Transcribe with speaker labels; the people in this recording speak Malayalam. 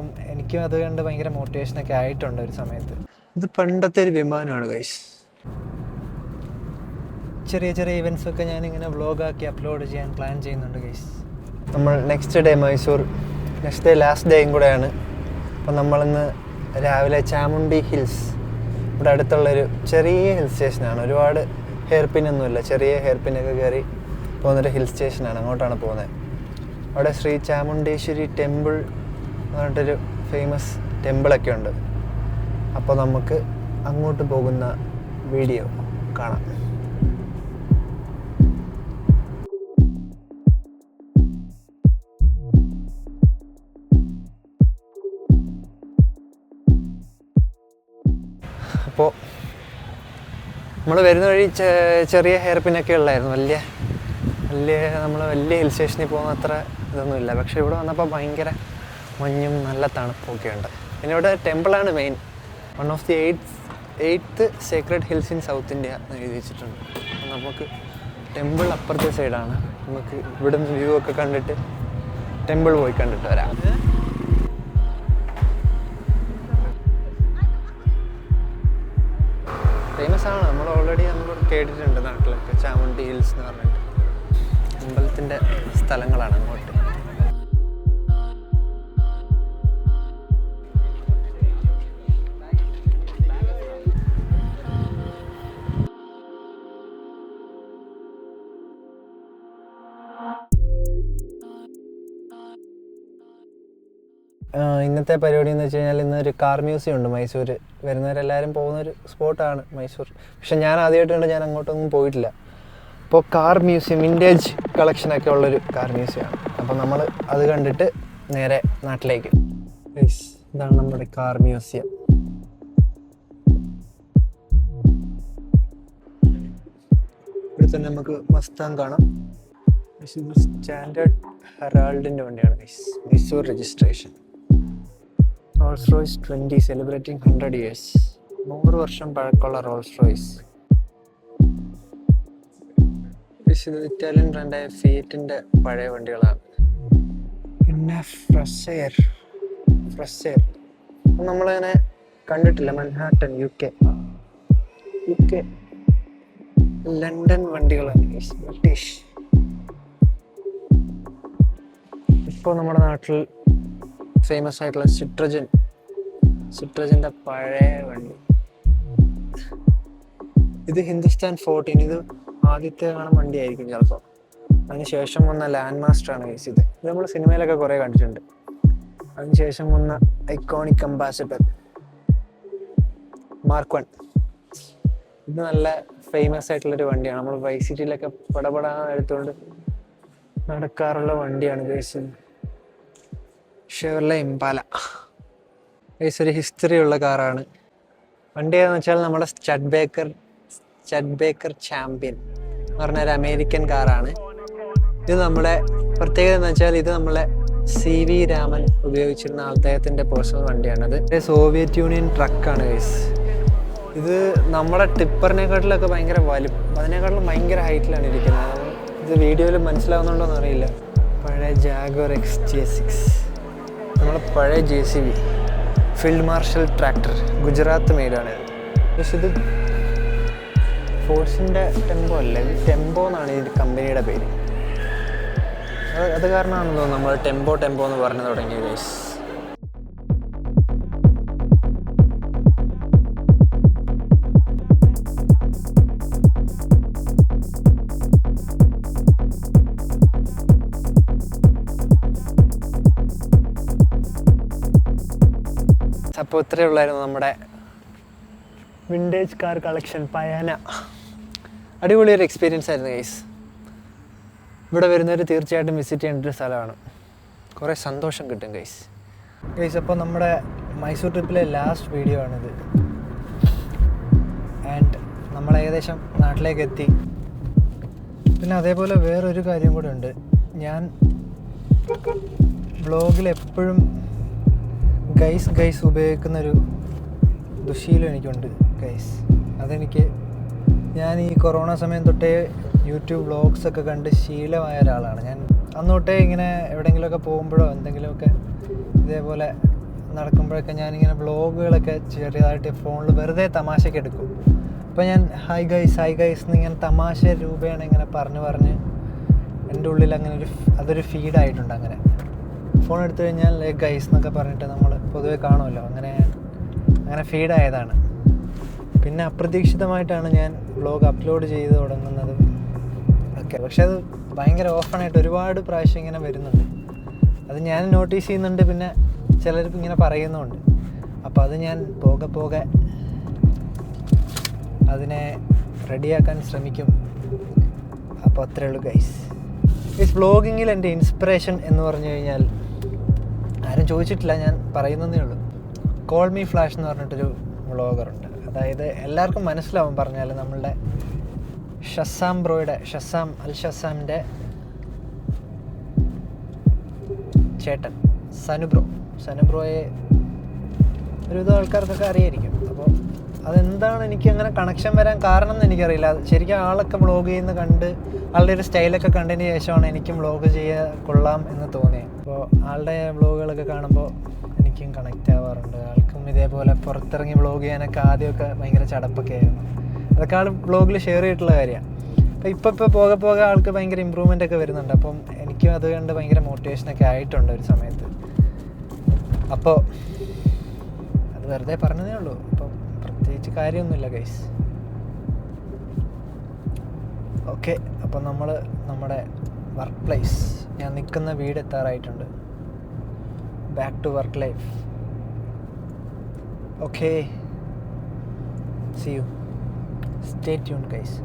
Speaker 1: അപ്പം എനിക്കും അത് കണ്ട് ഭയങ്കര മോട്ടിവേഷനൊക്കെ ആയിട്ടുണ്ട് ഒരു സമയത്ത്. ഇത് പണ്ടത്തെ ഒരു വിമാനമാണ് ഗൈസ്. ചെറിയ ചെറിയ ഇവൻറ്റ്സൊക്കെ ഞാനിങ്ങനെ വ്ളോഗാക്കി അപ്ലോഡ് ചെയ്യാൻ പ്ലാൻ ചെയ്യുന്നുണ്ട് ഗൈസ്. നമ്മൾ next day Mysore, next day last ഡേയും കൂടെയാണ്. അപ്പം നമ്മളിന്ന് രാവിലെ ചാമുണ്ഡി ഹിൽസ്, ഇവിടെ അടുത്തുള്ളൊരു ചെറിയ ഹിൽ സ്റ്റേഷനാണ്. ഒരുപാട് ഹെയർ പിന്നൊന്നുമില്ല, ചെറിയ ഹെയർ പിന്നൊക്കെ കയറി പോകുന്നൊരു ഹിൽ സ്റ്റേഷനാണ്. അങ്ങോട്ടാണ് പോകുന്നത്. അവിടെ ശ്രീ ചാമുണ്ടേശ്വരി ടെമ്പിൾ എന്ന് പറഞ്ഞിട്ടൊരു ഫേമസ് ടെമ്പിളൊക്കെ ഉണ്ട്. അപ്പോൾ നമുക്ക് അങ്ങോട്ട് പോകുന്ന വീഡിയോ കാണാം. അപ്പോൾ നമ്മൾ വരുന്ന വഴി ചെറിയ ഹെയർ പിന്നൊക്കെ ഉള്ളായിരുന്നു. വലിയ ഹിൽ സ്റ്റേഷനിൽ പോകുന്ന അത്ര ഇതൊന്നുമില്ല. പക്ഷേ ഇവിടെ വന്നപ്പോൾ ഭയങ്കര മഞ്ഞും നല്ല തണുപ്പൊക്കെ ഉണ്ട്. പിന്നെ ഇവിടെ ടെമ്പിളാണ് main. 1 of the 8th sacred hills in south India എന്ന് എഴുതി വെച്ചിട്ടുണ്ട്. അപ്പം നമുക്ക് ടെമ്പിൾ അപ്പുറത്തെ സൈഡാണ്. നമുക്ക് ഇവിടെ നിന്ന് വ്യൂ ഒക്കെ കണ്ടിട്ട് ടെമ്പിൾ പോയി കണ്ടിട്ട് വരാം. ഫേമസ് ആണ്, നമ്മൾ ഓൾറെഡി കേട്ടിട്ടുണ്ട് നാട്ടിലൊക്കെ. ചാമുണ്ഡി ഹിൽസ് എന്ന് പറഞ്ഞിട്ട് അമ്പലത്തിൻ്റെ സ്ഥലങ്ങളാണ് അങ്ങോട്ട്. ഇന്നത്തെ പരിപാടി എന്ന് വെച്ച് കഴിഞ്ഞാൽ ഇന്നൊരു കാർ മ്യൂസിയം ഉണ്ട് മൈസൂർ. വരുന്നവരെല്ലാവരും പോകുന്നൊരു സ്പോട്ടാണ് മൈസൂർ. പക്ഷെ ഞാൻ ആദ്യമായിട്ടുണ്ട്, ഞാൻ അങ്ങോട്ടൊന്നും പോയിട്ടില്ല. അപ്പോൾ കാർ മ്യൂസിയം, വിൻറ്റേജ് കളക്ഷനൊക്കെ ഉള്ളൊരു കാർ മ്യൂസിയമാണ്. അപ്പോൾ നമ്മൾ അത് കണ്ടിട്ട് നേരെ നാട്ടിലേക്ക്. ഇതാണ് നമ്മുടെ കാർ മ്യൂസിയം. ഇവിടെ തന്നെ നമുക്ക് മസ്താങ് കാണാം. സ്റ്റാൻഡേർഡ് ഹെറാൾഡിൻ്റെ വണ്ടിയാണ് Mysore registration. Rolls Royce 20 celebrating 100 years. 100 വർഷം പഴക്കമുള്ള റോൾസ് റോയ്സ്. ഇത് ഇറ്റാലിയൻ ബ്രാൻഡായ ഫിയറ്റിൻ്റെ പഴയ വണ്ടികളാണ്. പിന്നെ ഫ്രസെയർ നമ്മളങ്ങനെ കണ്ടിട്ടില്ല. മൻഹാട്ടൻ, UK ലണ്ടൻ വണ്ടികളാണ് ബ്രിട്ടീഷ്. ഇപ്പോൾ നമ്മുടെ നാട്ടിൽ ഫേമസ് ആയിട്ടുള്ള സിട്രജൻ്റെ പഴയ വണ്ടി. ഇത് ഹിന്ദുസ്ഥാൻ 14. ഇത് ആദ്യത്തെ കാണാൻ വണ്ടിയായിരിക്കും ചിലപ്പോൾ. അതിനുശേഷം വന്ന ലാൻഡ് മാസ്റ്ററാണ് ഗൈസ്. ഇത് നമ്മൾ സിനിമയിലൊക്കെ കുറേ കണ്ടിട്ടുണ്ട്. അതിനുശേഷം വന്ന ഐക്കോണിക് അംബാസഡർ മാർക്ക് 1. ഇത് നല്ല ഫേമസ് ആയിട്ടുള്ളൊരു വണ്ടിയാണ്. നമ്മൾ വൈസ് സിറ്റിയിലൊക്കെ പടപടാ എടുത്തുകൊണ്ട് നടക്കാറുള്ള വണ്ടിയാണ് ഗൈസ്. ഷെവർലെ ഇംപാല ഗൈസ്, ഒരു ഹിസ്റ്ററി ഉള്ള കാറാണ്. വണ്ടി ഏതാണെന്ന് വെച്ചാൽ നമ്മുടെ സ്റ്റഡ്ബേക്കർ ചാമ്പ്യൻ എന്ന് പറഞ്ഞൊരു അമേരിക്കൻ കാറാണ്. ഇത് നമ്മുടെ പ്രത്യേകത എന്ന് വെച്ചാൽ ഇത് നമ്മളെ CV രാമൻ ഉപയോഗിച്ചിരുന്ന അദ്ദേഹത്തിൻ്റെ പേഴ്സണൽ വണ്ടിയാണത്. സോവിയറ്റ് യൂണിയൻ ട്രക്കാണ് ഗൈസ്. ഇത് നമ്മുടെ ടിപ്പറിനെക്കാട്ടിലൊക്കെ ഭയങ്കര അതിനെക്കാട്ടിലും ഭയങ്കര ഹൈറ്റിലാണ് ഇരിക്കുന്നത്. ഇത് വീഡിയോയിൽ മനസ്സിലാവുന്നുണ്ടോയെന്ന് അറിയില്ല. പഴയ ജാഗ്വർ XJ6, നമ്മളെ പഴയ JCB Field Marshal tractor, Gujarat മെയ്ഡാണ്. പക്ഷെ ഇത് ഫോഴ്സിൻ്റെ ടെമ്പോ അല്ല, ഇത് ടെമ്പോ എന്നാണ് ഈ കമ്പനിയുടെ പേര്. അത് കാരണമാണെന്ന് തോന്നുന്നു നമ്മൾ ടെമ്പോ എന്ന് പറഞ്ഞു തുടങ്ങിയത് ഗൈസ്. അപ്പോൾ ഇത്രയേ ഉള്ളായിരുന്നു നമ്മുടെ വിൻറ്റേജ് കാർ കളക്ഷൻ പയാന. അടിപൊളിയൊരു എക്സ്പീരിയൻസ് ആയിരുന്നു ഗൈസ്. ഇവിടെ വരുന്നവർ തീർച്ചയായിട്ടും വിസിറ്റ് ചെയ്യേണ്ട ഒരു സ്ഥലമാണ്. കുറേ സന്തോഷം കിട്ടും ഗൈസ്. അപ്പോൾ നമ്മുടെ മൈസൂർ ട്രിപ്പിലെ ലാസ്റ്റ് വീഡിയോ ആണിത്. ആൻഡ് നമ്മൾ ഏകദേശം നാട്ടിലേക്ക് എത്തി. പിന്നെ അതേപോലെ വേറൊരു കാര്യം കൂടെ ഉണ്ട്. ഞാൻ വ്ളോഗിൽ എപ്പോഴും ഗൈസ് ഉപയോഗിക്കുന്നൊരു ദുശീലം എനിക്കുണ്ട് ഗൈസ്. ഞാൻ ഈ കൊറോണ സമയം തൊട്ടേ യൂട്യൂബ് വ്ളോഗ്സൊക്കെ കണ്ട് ശീലമായ ഒരാളാണ് ഞാൻ. അന്ന് തൊട്ടേ ഇങ്ങനെ എവിടെയെങ്കിലുമൊക്കെ പോകുമ്പോഴോ എന്തെങ്കിലുമൊക്കെ ഇതേപോലെ നടക്കുമ്പോഴൊക്കെ ഞാനിങ്ങനെ വ്ളോഗുകളൊക്കെ ചെറിയതായിട്ട് ഫോണിൽ വെറുതെ തമാശയ്ക്ക് എടുക്കും. അപ്പോൾ ഞാൻ ഹായ് ഗൈസ് എന്നിങ്ങനെ തമാശ രൂപേണ ഇങ്ങനെ പറഞ്ഞ് എൻ്റെ ഉള്ളിൽ അങ്ങനെ അതൊരു ഫീഡായിട്ടുണ്ട്. അങ്ങനെ ഫോൺ എടുത്തു കഴിഞ്ഞാൽ ഗൈസ് എന്നൊക്കെ പറഞ്ഞിട്ട് നമ്മൾ പൊതുവെ കാണുമല്ലോ, അങ്ങനെ ഫീഡായതാണ്. പിന്നെ അപ്രതീക്ഷിതമായിട്ടാണ് ഞാൻ വ്ളോഗ് അപ്ലോഡ് ചെയ്ത് തുടങ്ങുന്നത് ഒക്കെ. പക്ഷെ അത് ഭയങ്കര ഓപ്പണായിട്ട് ഒരുപാട് പ്രാവശ്യം ഇങ്ങനെ വരുന്നുണ്ട്. അത് ഞാൻ നോട്ടീസ് ചെയ്യുന്നുണ്ട്, പിന്നെ ചിലർക്ക് ഇങ്ങനെ പറയുന്നുമുണ്ട്. അപ്പോൾ അത് ഞാൻ പോകെ അതിനെ റെഡിയാക്കാൻ ശ്രമിക്കും. അപ്പോൾ അത്രയേ ഉള്ളൂ ഗൈസ്. വ്ളോഗിങ്ങിൽ എൻ്റെ ഇൻസ്പിറേഷൻ എന്ന് പറഞ്ഞു കഴിഞ്ഞാൽ ആരും ചോദിച്ചിട്ടില്ല, ഞാൻ പറയുന്നതേ ഉള്ളൂ. കോൾ മീ ഫ്ലാഷ് എന്ന് പറഞ്ഞിട്ടൊരു വ്ളോഗറുണ്ട്. അതായത് എല്ലാവർക്കും മനസ്സിലാവും പറഞ്ഞാൽ നമ്മളുടെ ഷസാം ഷസാമിൻ്റെ ചേട്ടൻ സനുബ്രോയെ ഒരുവിധം ആൾക്കാർക്കൊക്കെ അറിയായിരിക്കും. അപ്പോൾ അതെന്താണ് എനിക്ക് അങ്ങനെ കണക്ഷൻ വരാൻ കാരണം എന്ന് എനിക്കറിയില്ല. ശരിക്കും ആളൊക്കെ വ്ളോഗ് ചെയ്യുന്ന കണ്ട് ആളുടെ ഒരു സ്റ്റൈലൊക്കെ കണ്ടതിന് ശേഷമാണ് എനിക്കും വ്ളോഗ് ചെയ്യാൻ കൊള്ളാം എന്ന് തോന്നിയത്. അപ്പോൾ ആളുടെ വ്ളോഗുകളൊക്കെ കാണുമ്പോൾ എനിക്കും കണക്റ്റ് ആവാറുണ്ട്. ആൾക്കും ഇതേപോലെ പുറത്തിറങ്ങി വ്ളോഗ് ചെയ്യാനൊക്കെ ആദ്യമൊക്കെ ഭയങ്കര ചടപ്പൊക്കെ ആയിരുന്നു. അതൊക്കെ ആൾ വ്ളോഗിൽ ഷെയർ ചെയ്തിട്ടുള്ള കാര്യമാണ്. അപ്പോൾ ഇപ്പോൾ പോകെ ആൾക്ക് ഭയങ്കര ഇമ്പ്രൂവ്മെൻ്റ് ഒക്കെ വരുന്നുണ്ട്. അപ്പം എനിക്കും അത് കണ്ട് ഭയങ്കര മോട്ടിവേഷനൊക്കെ ആയിട്ടുണ്ട് ഒരു സമയത്ത്. അപ്പോൾ അത് വെറുതെ പറഞ്ഞതേ ഉള്ളൂ. അപ്പം പ്രത്യേകിച്ച് കാര്യമൊന്നുമില്ല ഗൈസ്. ഓക്കെ, അപ്പം നമ്മൾ നമ്മുടെ വർക്ക് പ്ലേസ്, ഞാൻ നിൽക്കുന്ന വീട് എത്താറായിട്ടുണ്ട്. Back to work life. Okay, see you. Stay tuned guys.